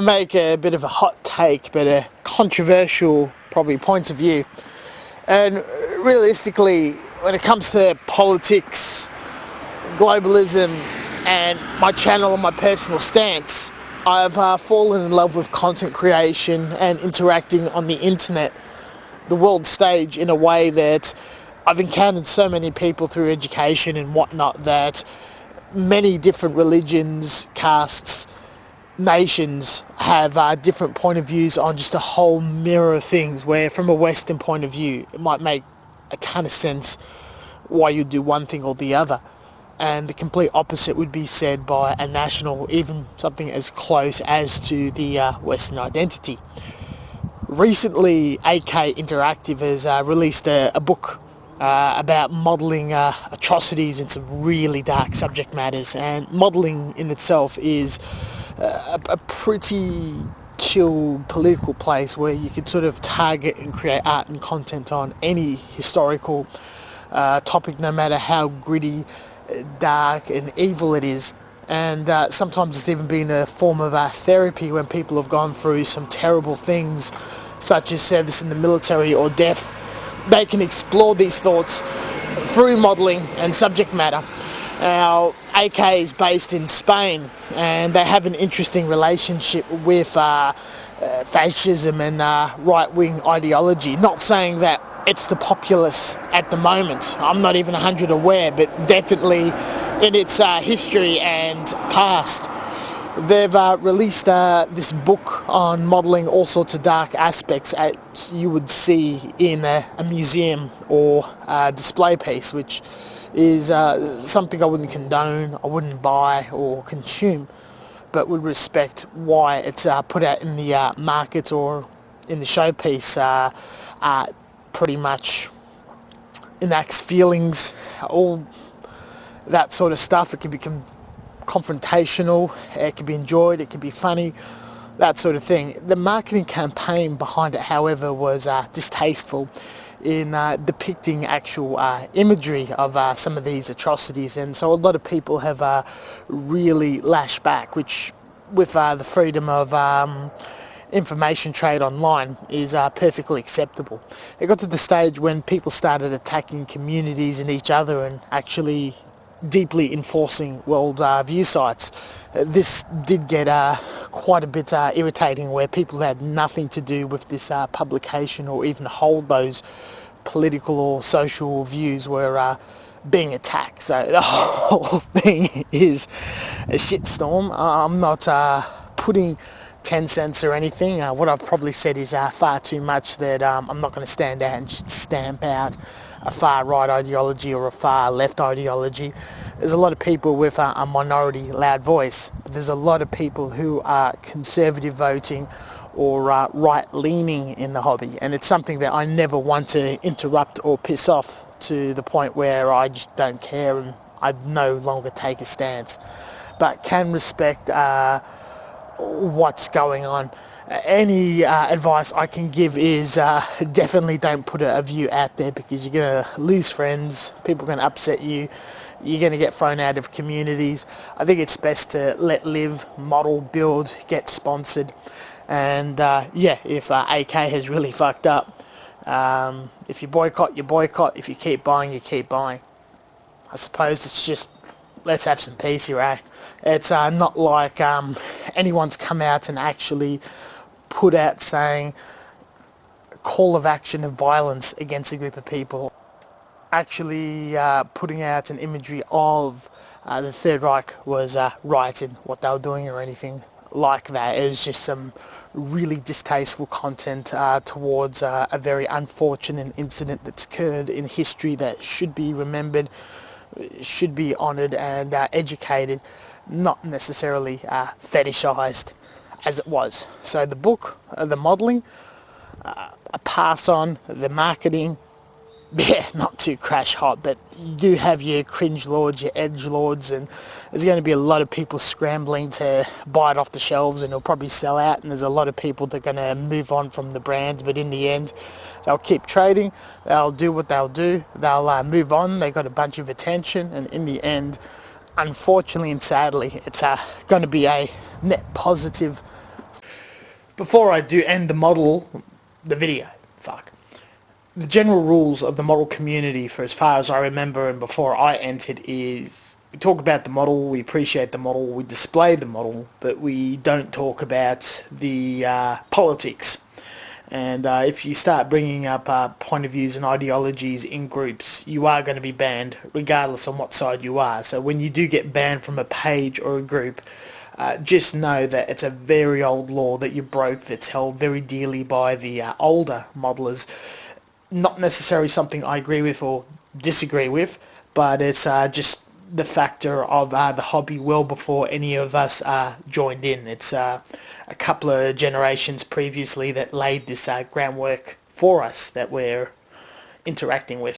make a bit of a hot take, but a controversial, probably, point of view. And realistically, when it comes to politics, globalism, and my channel and my personal stance, I've fallen in love with content creation and interacting on the internet, the world stage, in a way that I've encountered so many people through education and whatnot, that many different religions, castes, nations have different point of views on just a whole mirror of things, where from a Western point of view it might make a ton of sense why you do one thing or the other, and the complete opposite would be said by a national, even something as close as to the Western identity. Recently, AK Interactive has released a book about modelling atrocities and some really dark subject matters, and modelling in itself is a pretty chill political place where you can sort of target and create art and content on any historical topic, no matter how gritty, dark and evil it is. And sometimes it's even been a form of therapy when people have gone through some terrible things, such as service in the military or death. They can explore these thoughts through modelling and subject matter. Now, AK is based in Spain, and they have an interesting relationship with fascism and right-wing ideology. Not saying that it's the populace at the moment. I'm not even 100 aware, but definitely in its history and past. They've released this book on modelling all sorts of dark aspects as you would see in a museum or a display piece, which is something I wouldn't condone, I wouldn't buy or consume, but would respect why it's put out in the market or in the showpiece. Pretty much enacts feelings, all that sort of stuff. It can become confrontational, it can be enjoyed, it can be funny, that sort of thing. The marketing campaign behind it, however, was distasteful in depicting actual imagery of some of these atrocities, and so a lot of people have really lashed back, which with the freedom of information trade online is perfectly acceptable. It got to the stage when people started attacking communities and each other and actually deeply enforcing world view sites. This did get quite a bit irritating, where people who had nothing to do with this publication or even hold those political or social views were being attacked. So the whole thing is a shitstorm. I'm not putting 10 cents or anything. What I've probably said is far too much that I'm not going to stand out and stamp out a far right ideology or a far left ideology. There's a lot of people with a minority loud voice, but there's a lot of people who are conservative voting or right leaning in the hobby, and it's something that I never want to interrupt or piss off to the point where I just don't care and I no longer take a stance, but can respect what's going on. Any advice I can give is definitely don't put a view out there, because you're going to lose friends, people are going to upset you, you're going to get thrown out of communities. I think it's best to let live, model, build, get sponsored, and if AK has really fucked up, if you boycott, you boycott. If you keep buying, you keep buying. I suppose it's just, let's have some peace here, eh? It's not like anyone's come out and actually put out saying call of action of violence against a group of people. Actually putting out an imagery of the Third Reich was right in what they were doing or anything like that. It was just some really distasteful content towards a very unfortunate incident that's occurred in history that should be remembered, should be honoured and educated, not necessarily fetishized as it was. So the book, the modelling, a pass on. The marketing, yeah, not too crash hot, but you do have your cringe lords, your edge lords, and there's going to be a lot of people scrambling to buy it off the shelves, and it'll probably sell out, and there's a lot of people that are going to move on from the brand, but in the end they'll keep trading, they'll do what they'll do, they'll move on, they got a bunch of attention, and in the end, unfortunately and sadly, it's going to be a net positive before I do end the video, the general rules of the model community, for as far as I remember and before I entered, is we talk about the model, we appreciate the model, we display the model, but we don't talk about the politics. And if you start bringing up point of views and ideologies in groups, you are going to be banned, regardless on what side you are. So when you do get banned from a page or a group, just know that it's a very old law that you broke, that's held very dearly by the older modelers. Not necessarily something I agree with or disagree with, but it's just the factor of the hobby well before any of us joined in. It's a couple of generations previously that laid this groundwork for us that we're interacting with.